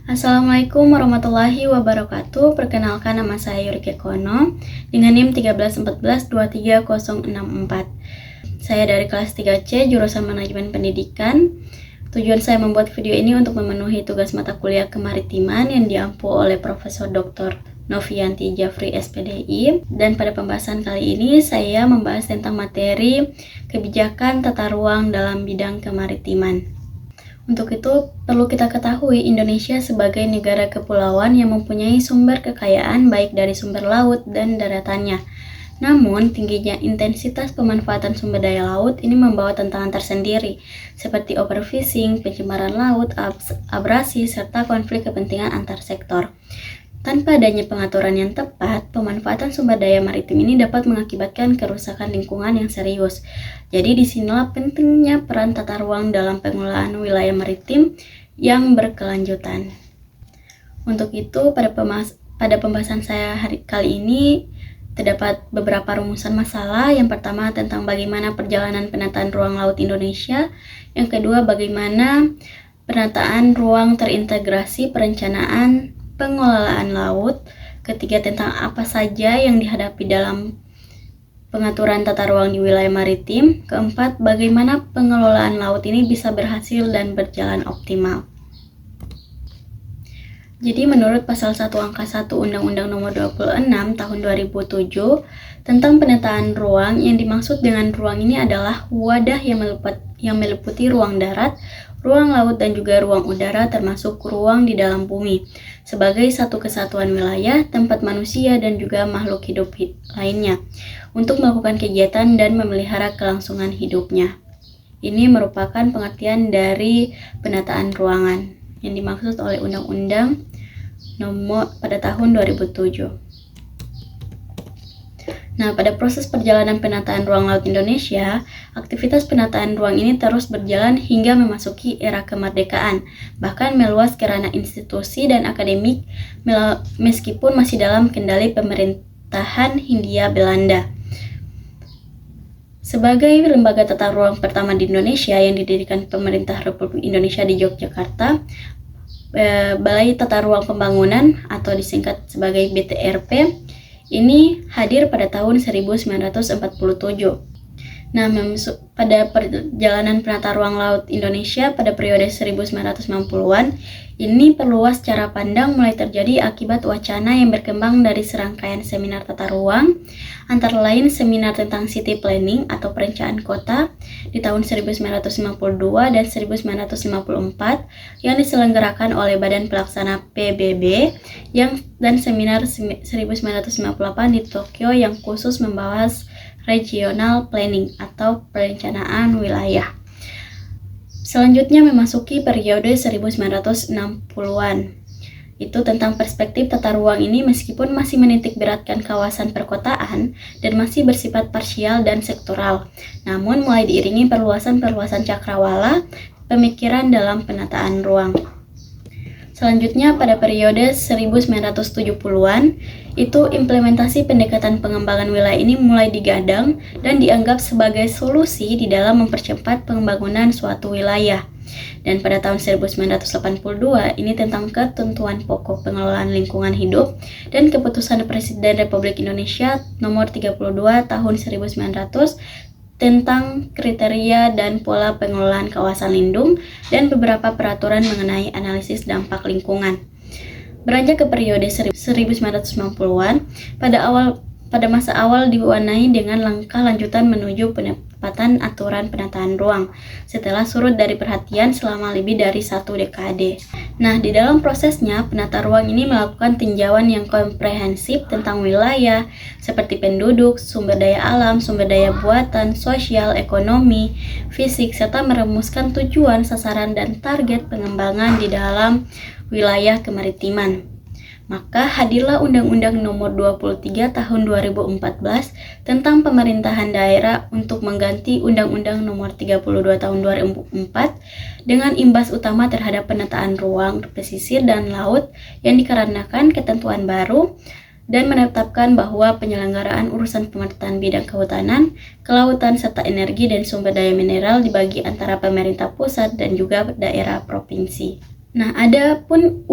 Assalamualaikum warahmatullahi wabarakatuh. Perkenalkan, nama saya Yurike Kono dengan NIM 131423064. Saya dari kelas 3C jurusan Manajemen Pendidikan. Tujuan saya membuat video ini untuk memenuhi tugas mata kuliah kemaritiman yang diampu oleh Profesor Dr. Novianti Jafri SPDI. Dan pada pembahasan kali ini saya membahas tentang materi kebijakan tata ruang dalam bidang kemaritiman. Untuk itu, perlu kita ketahui Indonesia sebagai negara kepulauan yang mempunyai sumber kekayaan baik dari sumber laut dan daratannya. Namun, tingginya intensitas pemanfaatan sumber daya laut ini membawa tantangan tersendiri, seperti overfishing, pencemaran laut, abrasi, serta konflik kepentingan antar sektor. Tanpa adanya pengaturan yang tepat, pemanfaatan sumber daya maritim ini dapat mengakibatkan kerusakan lingkungan yang serius. Jadi disinilah pentingnya peran tata ruang dalam pengelolaan wilayah maritim yang berkelanjutan. Untuk itu, pada pembahasan saya kali ini terdapat beberapa rumusan masalah. Yang pertama tentang bagaimana perjalanan penataan ruang laut Indonesia. Yang kedua, bagaimana penataan ruang terintegrasi perencanaan pengelolaan laut. Ketiga, tentang apa saja yang dihadapi dalam pengaturan tata ruang di wilayah maritim. Keempat, bagaimana pengelolaan laut ini bisa berhasil dan berjalan optimal. Jadi menurut pasal 1 angka 1 Undang-Undang Nomor 26 Tahun 2007 tentang penataan ruang, yang dimaksud dengan ruang ini adalah wadah yang meliputi ruang darat, ruang laut, dan juga ruang udara, termasuk ruang di dalam bumi, sebagai satu kesatuan wilayah tempat manusia dan juga makhluk hidup lainnya untuk melakukan kegiatan dan memelihara kelangsungan hidupnya. Ini merupakan pengertian dari penataan ruangan yang dimaksud oleh Undang-Undang Nomor pada tahun 2007. Nah, pada proses perjalanan penataan ruang laut Indonesia, aktivitas penataan ruang ini terus berjalan hingga memasuki era kemerdekaan, bahkan meluas ke ranah institusi dan akademik meskipun masih dalam kendali pemerintahan Hindia Belanda. Sebagai lembaga tata ruang pertama di Indonesia yang didirikan Pemerintah Republik Indonesia di Yogyakarta, Balai Tata Ruang Pembangunan atau disingkat sebagai BTRP ini hadir pada tahun 1947. Nah, pada perjalanan penata ruang laut Indonesia pada periode 1990-an, ini perluas cara pandang mulai terjadi akibat wacana yang berkembang dari serangkaian seminar tata ruang, antara lain seminar tentang city planning atau perencanaan kota di tahun 1952 dan 1954 yang diselenggarakan oleh Badan Pelaksana PBB dan seminar 1958 di Tokyo yang khusus membahas regional planning atau perencanaan wilayah. Selanjutnya memasuki periode 1960-an. Itu tentang perspektif tata ruang ini meskipun masih menitik beratkan kawasan perkotaan dan masih bersifat parsial dan sektoral. Namun mulai diiringi perluasan cakrawala pemikiran dalam penataan ruang. Selanjutnya pada periode 1970-an, itu implementasi pendekatan pengembangan wilayah ini mulai digadang dan dianggap sebagai solusi di dalam mempercepat pembangunan suatu wilayah. Dan pada tahun 1982, ini tentang ketentuan pokok pengelolaan lingkungan hidup dan keputusan Presiden Republik Indonesia nomor 32 tahun 1900 tentang kriteria dan pola pengelolaan kawasan lindung dan beberapa peraturan mengenai analisis dampak lingkungan. Beranjak ke periode 1990-an, pada masa awal diwarnai dengan langkah lanjutan menuju penempatan aturan penataan ruang setelah surut dari perhatian selama lebih dari 1 dekade. Nah, di dalam prosesnya, penata ruang ini melakukan tinjauan yang komprehensif tentang wilayah seperti penduduk, sumber daya alam, sumber daya buatan, sosial, ekonomi, fisik, serta merumuskan tujuan, sasaran, dan target pengembangan di dalam wilayah kemaritiman. Maka hadirlah Undang-Undang Nomor 23 Tahun 2014 tentang pemerintahan daerah untuk mengganti Undang-Undang Nomor 32 Tahun 2004 dengan imbas utama terhadap penataan ruang pesisir dan laut yang dikarenakan ketentuan baru dan menetapkan bahwa penyelenggaraan urusan pemetaan bidang kehutanan, kelautan, serta energi dan sumber daya mineral dibagi antara pemerintah pusat dan juga daerah provinsi. Nah, ada pun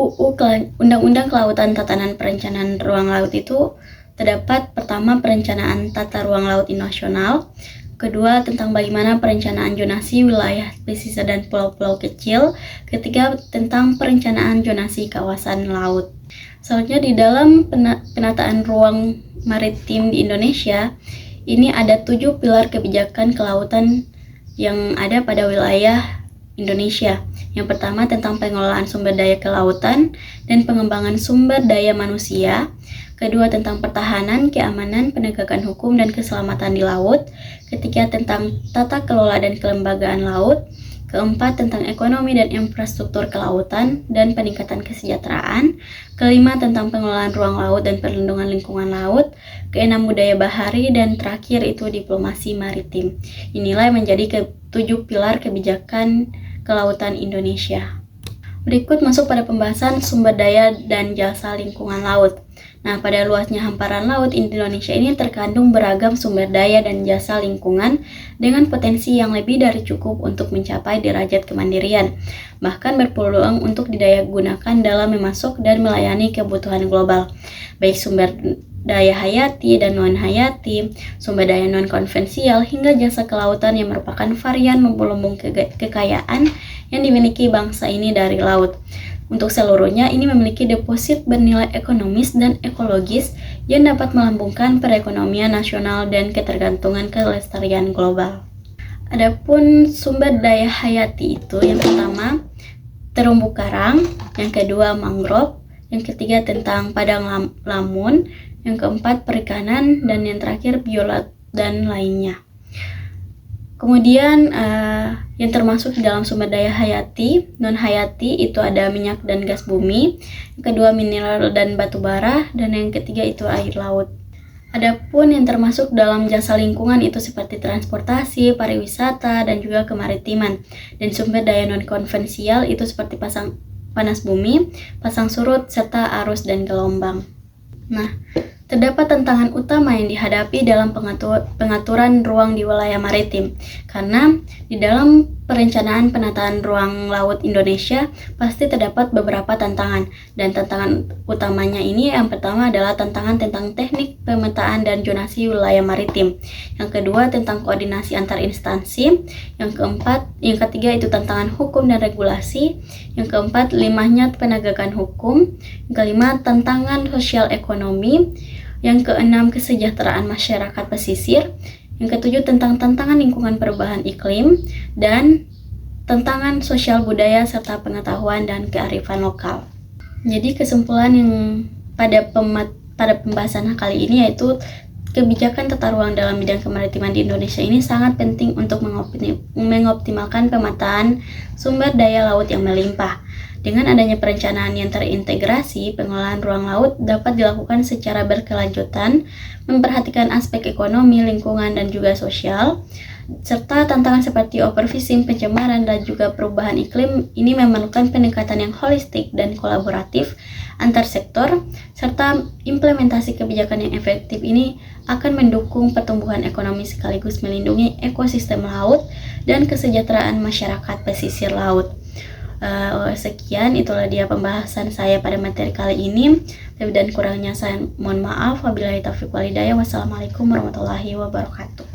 Undang-Undang Kelautan Tatanan Perencanaan Ruang Laut itu terdapat pertama perencanaan tata ruang laut nasional, kedua tentang bagaimana perencanaan zonasi wilayah pesisir dan pulau-pulau kecil, ketiga tentang perencanaan zonasi kawasan laut. Selanjutnya di dalam penataan ruang maritim di Indonesia, ini ada 7 pilar kebijakan kelautan yang ada pada wilayah Indonesia. Yang pertama tentang pengelolaan sumber daya kelautan dan pengembangan sumber daya manusia. Kedua tentang pertahanan, keamanan, penegakan hukum dan keselamatan di laut. Ketiga tentang tata kelola dan kelembagaan laut. Keempat tentang ekonomi dan infrastruktur kelautan dan peningkatan kesejahteraan. Kelima tentang pengelolaan ruang laut dan perlindungan lingkungan laut. Keenam budaya bahari, dan terakhir itu diplomasi maritim. Inilah yang menjadi ke-7 pilar kebijakan kelautan Indonesia. Berikut masuk pada pembahasan sumber daya dan jasa lingkungan laut. Nah, pada luasnya hamparan laut Indonesia ini terkandung beragam sumber daya dan jasa lingkungan dengan potensi yang lebih dari cukup untuk mencapai derajat kemandirian, bahkan berpeluang untuk didayagunakan dalam memasok dan melayani kebutuhan global, baik sumber daya hayati dan non-hayati, sumber daya non-konvensial, hingga jasa kelautan yang merupakan varian lumbung kekayaan yang dimiliki bangsa ini dari laut. Untuk seluruhnya, ini memiliki deposit bernilai ekonomis dan ekologis yang dapat melambungkan perekonomian nasional dan ketergantungan kelestarian global. Adapun sumber daya hayati itu yang pertama terumbu karang, yang kedua mangrove, yang ketiga tentang padang lamun, yang keempat perikanan, dan yang terakhir biolog dan lainnya. Kemudian yang termasuk di dalam sumber daya hayati, non-hayati itu ada minyak dan gas bumi, yang kedua mineral dan batu bara, dan yang ketiga itu air laut. Adapun yang termasuk dalam jasa lingkungan itu seperti transportasi, pariwisata, dan juga kemaritiman. Dan sumber daya non-konvensial itu seperti panas bumi, pasang surut, serta arus dan gelombang. Nah, terdapat tantangan utama yang dihadapi dalam pengaturan ruang di wilayah maritim, karena di dalam perencanaan penataan ruang laut Indonesia pasti terdapat beberapa tantangan, dan tantangan utamanya ini yang pertama adalah tantangan tentang teknik pemetaan dan zonasi wilayah maritim, yang kedua tentang koordinasi antar instansi, yang ketiga itu tantangan hukum dan regulasi, yang keempat limahnya penegakan hukum, yang kelima tantangan sosial ekonomi, yang keenam kesejahteraan masyarakat pesisir, yang ketujuh tentang tantangan lingkungan perubahan iklim, dan tantangan sosial budaya serta pengetahuan dan kearifan lokal. Jadi kesimpulan yang pada pembahasan kali ini yaitu kebijakan tata ruang dalam bidang kemaritiman di Indonesia ini sangat penting untuk mengoptimalkan pemetaan sumber daya laut yang melimpah. Dengan adanya perencanaan yang terintegrasi, pengelolaan ruang laut dapat dilakukan secara berkelanjutan, memperhatikan aspek ekonomi, lingkungan, dan juga sosial, serta tantangan seperti overfishing, pencemaran, dan juga perubahan iklim ini memerlukan pendekatan yang holistik dan kolaboratif antar sektor, serta implementasi kebijakan yang efektif ini akan mendukung pertumbuhan ekonomi sekaligus melindungi ekosistem laut dan kesejahteraan masyarakat pesisir laut. Sekian, itulah dia pembahasan saya pada materi kali ini. Lebih dan kurangnya saya mohon maaf. Wabillahi taufiq wal hidayah. Wassalamualaikum warahmatullahi wabarakatuh.